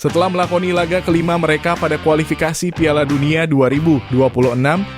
Setelah melakoni laga kelima mereka pada kualifikasi Piala Dunia 2026,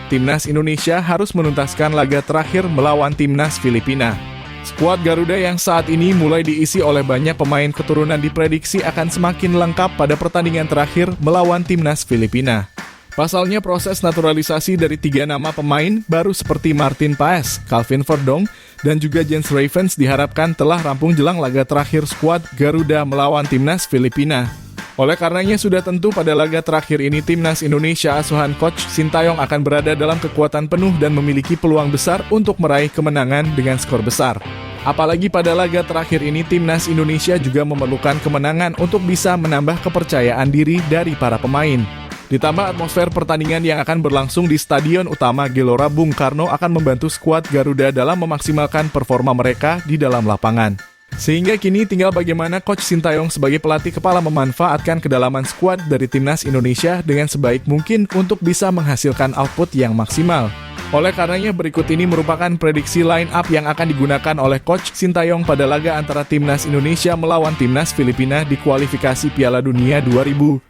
Timnas Indonesia harus menuntaskan laga terakhir melawan Timnas Filipina. Skuad Garuda yang saat ini mulai diisi oleh banyak pemain keturunan diprediksi akan semakin lengkap pada pertandingan terakhir melawan Timnas Filipina. Pasalnya proses naturalisasi dari 3 nama pemain baru seperti Martin Paes, Calvin Verdong, dan juga Jens Ravens diharapkan telah rampung jelang laga terakhir skuad Garuda melawan Timnas Filipina. Oleh karenanya sudah tentu pada laga terakhir ini Timnas Indonesia asuhan Coach Sintayong akan berada dalam kekuatan penuh dan memiliki peluang besar untuk meraih kemenangan dengan skor besar. Apalagi pada laga terakhir ini Timnas Indonesia juga memerlukan kemenangan untuk bisa menambah kepercayaan diri dari para pemain. Ditambah atmosfer pertandingan yang akan berlangsung di Stadion Utama Gelora Bung Karno akan membantu skuad Garuda dalam memaksimalkan performa mereka di dalam lapangan. Sehingga kini tinggal bagaimana Coach Sintayong sebagai pelatih kepala memanfaatkan kedalaman skuad dari Timnas Indonesia dengan sebaik mungkin untuk bisa menghasilkan output yang maksimal. Oleh karenanya berikut ini merupakan prediksi line up yang akan digunakan oleh Coach Sintayong pada laga antara Timnas Indonesia melawan Timnas Filipina di kualifikasi Piala Dunia 2026.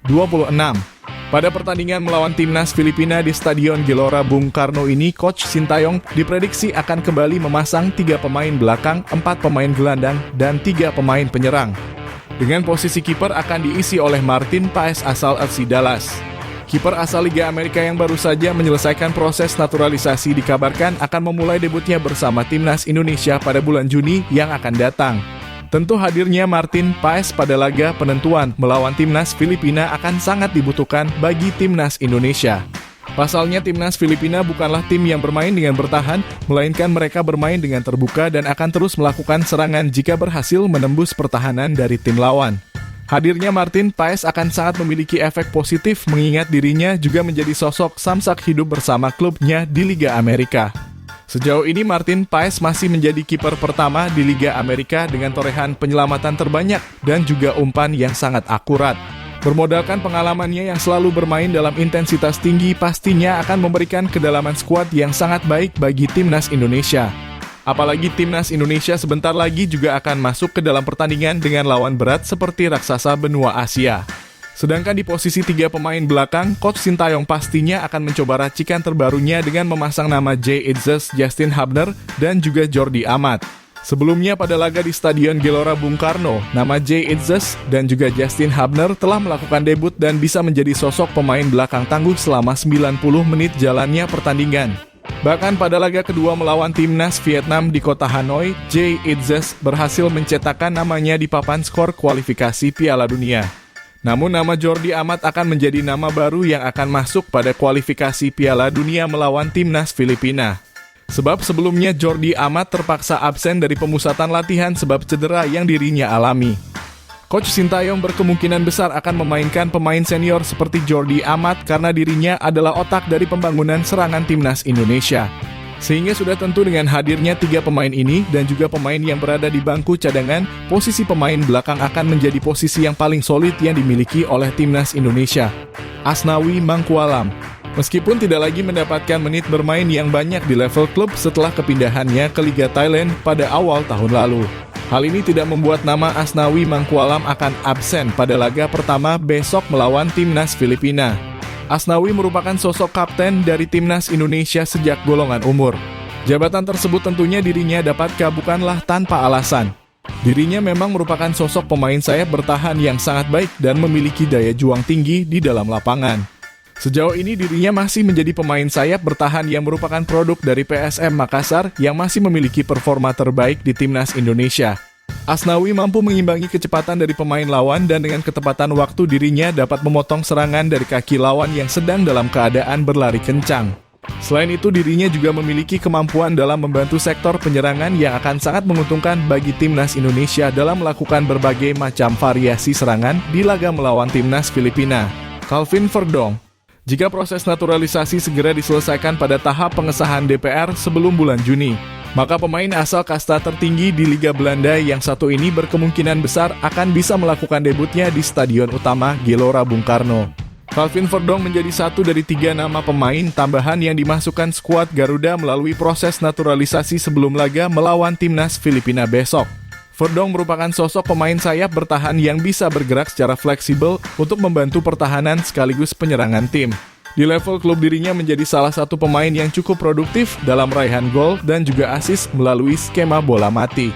Pada pertandingan melawan Timnas Filipina di Stadion Gelora Bung Karno ini, Coach Sintayong diprediksi akan kembali memasang 3 pemain belakang, 4 pemain gelandang, dan 3 pemain penyerang. Dengan posisi kiper akan diisi oleh Martin Paes asal FC Dallas. Kiper asal Liga Amerika yang baru saja menyelesaikan proses naturalisasi dikabarkan akan memulai debutnya bersama Timnas Indonesia pada bulan Juni yang akan datang. Tentu hadirnya Martin Paes pada laga penentuan melawan Timnas Filipina akan sangat dibutuhkan bagi Timnas Indonesia. Pasalnya Timnas Filipina bukanlah tim yang bermain dengan bertahan, melainkan mereka bermain dengan terbuka dan akan terus melakukan serangan jika berhasil menembus pertahanan dari tim lawan. Hadirnya Martin Paes akan sangat memiliki efek positif mengingat dirinya juga menjadi sosok samsak hidup bersama klubnya di Liga Amerika. Sejauh ini Martin Paes masih menjadi kiper pertama di Liga Amerika dengan torehan penyelamatan terbanyak dan juga umpan yang sangat akurat. Bermodalkan pengalamannya yang selalu bermain dalam intensitas tinggi pastinya akan memberikan kedalaman skuad yang sangat baik bagi Timnas Indonesia. Apalagi Timnas Indonesia sebentar lagi juga akan masuk ke dalam pertandingan dengan lawan berat seperti raksasa benua Asia. Sedangkan di posisi 3 pemain belakang, Coach Sintayong pastinya akan mencoba racikan terbarunya dengan memasang nama Jay Itzes, Justin Hubner, dan juga Jordi Amat. Sebelumnya pada laga di Stadion Gelora Bung Karno, nama Jay Itzes dan juga Justin Hubner telah melakukan debut dan bisa menjadi sosok pemain belakang tangguh selama 90 menit jalannya pertandingan. Bahkan pada laga kedua melawan Timnas Vietnam di kota Hanoi, Jay Itzes berhasil mencetakkan namanya di papan skor kualifikasi Piala Dunia. Namun nama Jordi Amat akan menjadi nama baru yang akan masuk pada kualifikasi Piala Dunia melawan Timnas Filipina. Sebab sebelumnya Jordi Amat terpaksa absen dari pemusatan latihan sebab cedera yang dirinya alami. Coach Sintayong berkemungkinan besar akan memainkan pemain senior seperti Jordi Amat karena dirinya adalah otak dari pembangunan serangan Timnas Indonesia. Sehingga sudah tentu dengan hadirnya 3 pemain ini dan juga pemain yang berada di bangku cadangan, posisi pemain belakang akan menjadi posisi yang paling solid yang dimiliki oleh Timnas Indonesia. Asnawi Mangkualam. Meskipun tidak lagi mendapatkan menit bermain yang banyak di level klub setelah kepindahannya ke Liga Thailand pada awal tahun lalu. Hal ini tidak membuat nama Asnawi Mangkualam akan absen pada laga pertama besok melawan Timnas Filipina. Asnawi merupakan sosok kapten dari Timnas Indonesia sejak golongan umur. Jabatan tersebut tentunya dirinya dapatkan bukanlah tanpa alasan. Dirinya memang merupakan sosok pemain sayap bertahan yang sangat baik dan memiliki daya juang tinggi di dalam lapangan. Sejauh ini dirinya masih menjadi pemain sayap bertahan yang merupakan produk dari PSM Makassar yang masih memiliki performa terbaik di Timnas Indonesia. Asnawi mampu mengimbangi kecepatan dari pemain lawan dan dengan ketepatan waktu dirinya dapat memotong serangan dari kaki lawan yang sedang dalam keadaan berlari kencang. Selain itu dirinya juga memiliki kemampuan dalam membantu sektor penyerangan yang akan sangat menguntungkan bagi Timnas Indonesia dalam melakukan berbagai macam variasi serangan di laga melawan Timnas Filipina. Calvin Verdong. Jika proses naturalisasi segera diselesaikan pada tahap pengesahan DPR sebelum bulan Juni, maka pemain asal kasta tertinggi di Liga Belanda yang satu ini berkemungkinan besar akan bisa melakukan debutnya di Stadion Utama Gelora Bung Karno. Calvin Verdong menjadi satu dari 3 nama pemain tambahan yang dimasukkan skuad Garuda melalui proses naturalisasi sebelum laga melawan Timnas Filipina besok. Verdonk merupakan sosok pemain sayap bertahan yang bisa bergerak secara fleksibel untuk membantu pertahanan sekaligus penyerangan tim. Di level klub dirinya menjadi salah satu pemain yang cukup produktif dalam raihan gol dan juga assist melalui skema bola mati.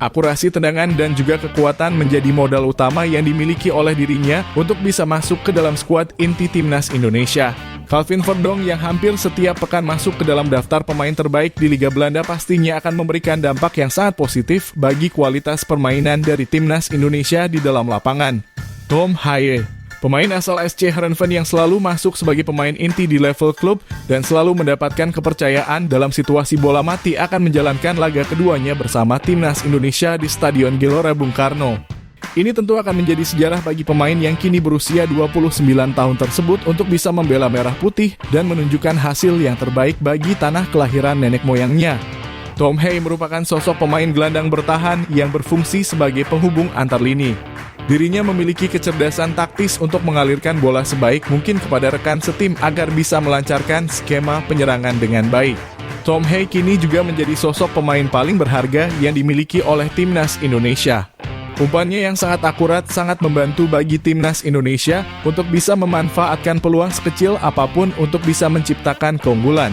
Akurasi tendangan dan juga kekuatan menjadi modal utama yang dimiliki oleh dirinya untuk bisa masuk ke dalam skuad inti timnas Indonesia. Calvin Verdonk yang hampir setiap pekan masuk ke dalam daftar pemain terbaik di Liga Belanda pastinya akan memberikan dampak yang sangat positif bagi kualitas permainan dari timnas Indonesia di dalam lapangan. Tom Haye, pemain asal SC Heerenveen yang selalu masuk sebagai pemain inti di level klub dan selalu mendapatkan kepercayaan dalam situasi bola mati akan menjalankan laga keduanya bersama timnas Indonesia di Stadion Gelora Bung Karno. Ini tentu akan menjadi sejarah bagi pemain yang kini berusia 29 tahun tersebut untuk bisa membela merah putih dan menunjukkan hasil yang terbaik bagi tanah kelahiran nenek moyangnya. Tom Haye merupakan sosok pemain gelandang bertahan yang berfungsi sebagai penghubung antar lini. Dirinya memiliki kecerdasan taktis untuk mengalirkan bola sebaik mungkin kepada rekan setim agar bisa melancarkan skema penyerangan dengan baik. Tom Haye kini juga menjadi sosok pemain paling berharga yang dimiliki oleh timnas Indonesia. Umpannya yang sangat akurat sangat membantu bagi timnas Indonesia untuk bisa memanfaatkan peluang sekecil apapun untuk bisa menciptakan keunggulan.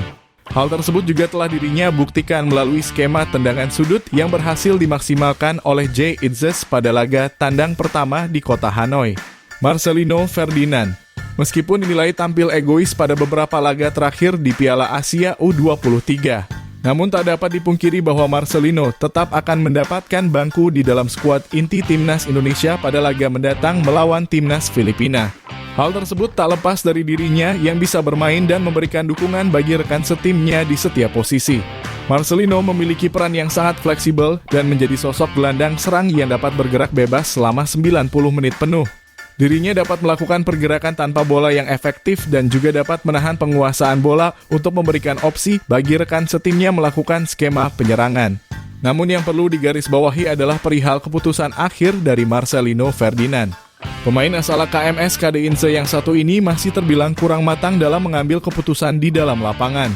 Hal tersebut juga telah dirinya buktikan melalui skema tendangan sudut yang berhasil dimaksimalkan oleh Jay Itzes pada laga tandang pertama di kota Hanoi. Marcelino Ferdinand, meskipun dinilai tampil egois pada beberapa laga terakhir di Piala Asia U23, namun tak dapat dipungkiri bahwa Marcelino tetap akan mendapatkan bangku di dalam skuad inti timnas Indonesia pada laga mendatang melawan timnas Filipina. Hal tersebut tak lepas dari dirinya yang bisa bermain dan memberikan dukungan bagi rekan setimnya di setiap posisi. Marcelino memiliki peran yang sangat fleksibel dan menjadi sosok gelandang serang yang dapat bergerak bebas selama 90 menit penuh. Dirinya dapat melakukan pergerakan tanpa bola yang efektif dan juga dapat menahan penguasaan bola untuk memberikan opsi bagi rekan setimnya melakukan skema penyerangan. Namun yang perlu digarisbawahi adalah perihal keputusan akhir dari Marcelino Ferdinand. Pemain asal KMS KD Inse yang satu ini masih terbilang kurang matang dalam mengambil keputusan di dalam lapangan.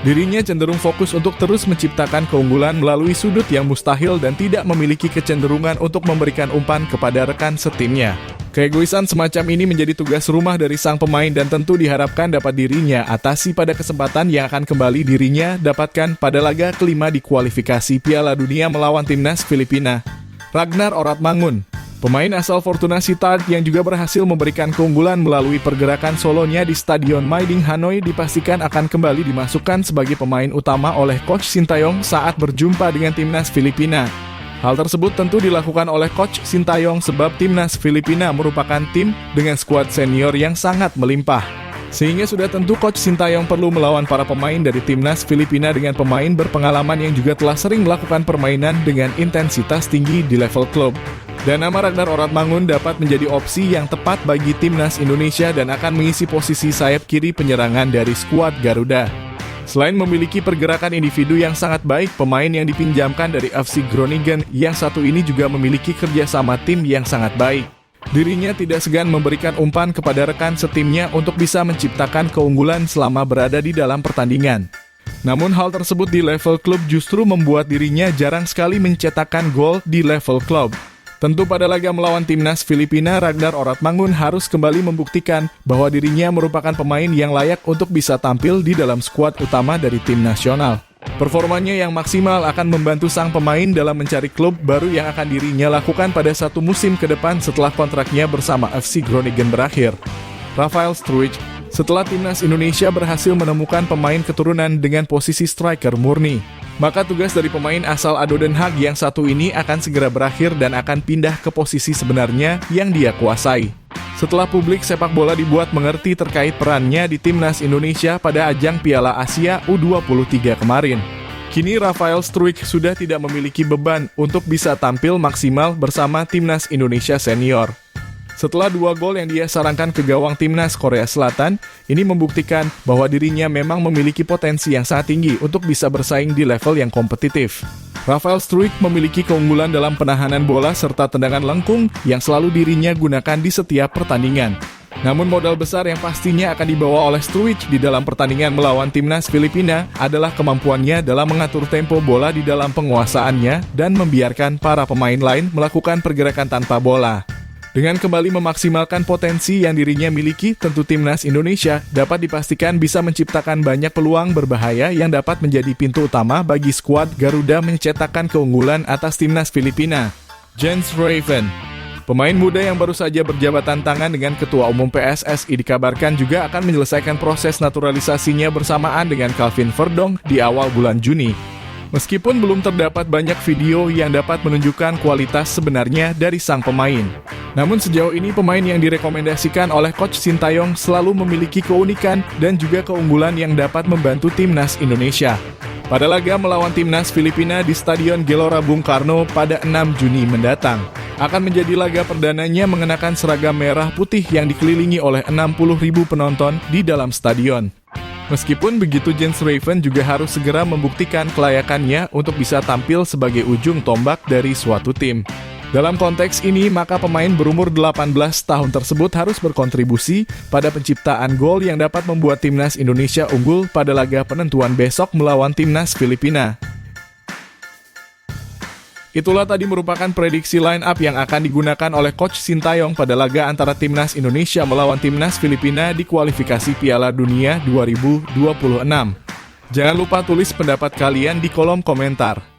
Dirinya cenderung fokus untuk terus menciptakan keunggulan melalui sudut yang mustahil dan tidak memiliki kecenderungan untuk memberikan umpan kepada rekan setimnya. Keegoisan semacam ini menjadi tugas rumah dari sang pemain dan tentu diharapkan dapat dirinya atasi pada kesempatan yang akan kembali dirinya dapatkan pada laga kelima di kualifikasi Piala Dunia melawan timnas Filipina. Ragnar Oratmangun, pemain asal Fortuna Sittard yang juga berhasil memberikan keunggulan melalui pergerakan solonya di Stadion Maiding Hanoi dipastikan akan kembali dimasukkan sebagai pemain utama oleh Coach Sintayong saat berjumpa dengan timnas Filipina. Hal tersebut tentu dilakukan oleh Coach Sintayong sebab timnas Filipina merupakan tim dengan skuad senior yang sangat melimpah. Sehingga sudah tentu Coach Sintayong perlu melawan para pemain dari timnas Filipina dengan pemain berpengalaman yang juga telah sering melakukan permainan dengan intensitas tinggi di level klub. Dan nama Ragnar Oratmangun dapat menjadi opsi yang tepat bagi timnas Indonesia dan akan mengisi posisi sayap kiri penyerangan dari skuad Garuda. Selain memiliki pergerakan individu yang sangat baik, pemain yang dipinjamkan dari FC Groningen yang satu ini juga memiliki kerjasama tim yang sangat baik. Dirinya tidak segan memberikan umpan kepada rekan setimnya untuk bisa menciptakan keunggulan selama berada di dalam pertandingan. Namun hal tersebut di level klub justru membuat dirinya jarang sekali mencetakkan gol di level klub. Tentu pada laga melawan timnas Filipina, Ragnar Oratmangun harus kembali membuktikan bahwa dirinya merupakan pemain yang layak untuk bisa tampil di dalam skuad utama dari tim nasional. Performanya yang maksimal akan membantu sang pemain dalam mencari klub baru yang akan dirinya lakukan pada satu musim ke depan setelah kontraknya bersama FC Groningen berakhir. Rafael Struijk, setelah timnas Indonesia berhasil menemukan pemain keturunan dengan posisi striker murni, maka tugas dari pemain asal ADO Den Haag yang satu ini akan segera berakhir dan akan pindah ke posisi sebenarnya yang dia kuasai. Setelah publik sepak bola dibuat mengerti terkait perannya di timnas Indonesia pada ajang Piala Asia U23 kemarin, kini Rafael Struijk sudah tidak memiliki beban untuk bisa tampil maksimal bersama timnas Indonesia senior. Setelah 2 gol yang dia sarankan ke gawang timnas Korea Selatan, ini membuktikan bahwa dirinya memang memiliki potensi yang sangat tinggi untuk bisa bersaing di level yang kompetitif. Rafael Struijk memiliki keunggulan dalam penahanan bola serta tendangan lengkung yang selalu dirinya gunakan di setiap pertandingan. Namun modal besar yang pastinya akan dibawa oleh Struijk di dalam pertandingan melawan timnas Filipina adalah kemampuannya dalam mengatur tempo bola di dalam penguasaannya dan membiarkan para pemain lain melakukan pergerakan tanpa bola. Dengan kembali memaksimalkan potensi yang dirinya miliki, tentu timnas Indonesia dapat dipastikan bisa menciptakan banyak peluang berbahaya yang dapat menjadi pintu utama bagi skuad Garuda mencetakkan keunggulan atas timnas Filipina. Jens Raven, pemain muda yang baru saja berjabatan tangan dengan Ketua Umum PSSI, dikabarkan juga akan menyelesaikan proses naturalisasinya bersamaan dengan Calvin Verdong di awal bulan Juni. Meskipun belum terdapat banyak video yang dapat menunjukkan kualitas sebenarnya dari sang pemain. Namun sejauh ini pemain yang direkomendasikan oleh Coach Sintayong selalu memiliki keunikan dan juga keunggulan yang dapat membantu timnas Indonesia. Pada laga melawan timnas Filipina di Stadion Gelora Bung Karno pada 6 Juni mendatang, akan menjadi laga perdananya mengenakan seragam merah putih yang dikelilingi oleh 60.000 penonton di dalam stadion. Meskipun begitu, Jens Raven juga harus segera membuktikan kelayakannya untuk bisa tampil sebagai ujung tombak dari suatu tim. Dalam konteks ini, maka pemain berumur 18 tahun tersebut harus berkontribusi pada penciptaan gol yang dapat membuat timnas Indonesia unggul pada laga penentuan besok melawan timnas Filipina. Itulah tadi merupakan prediksi line up yang akan digunakan oleh Coach Sintayong pada laga antara timnas Indonesia melawan timnas Filipina di kualifikasi Piala Dunia 2026. Jangan lupa tulis pendapat kalian di kolom komentar.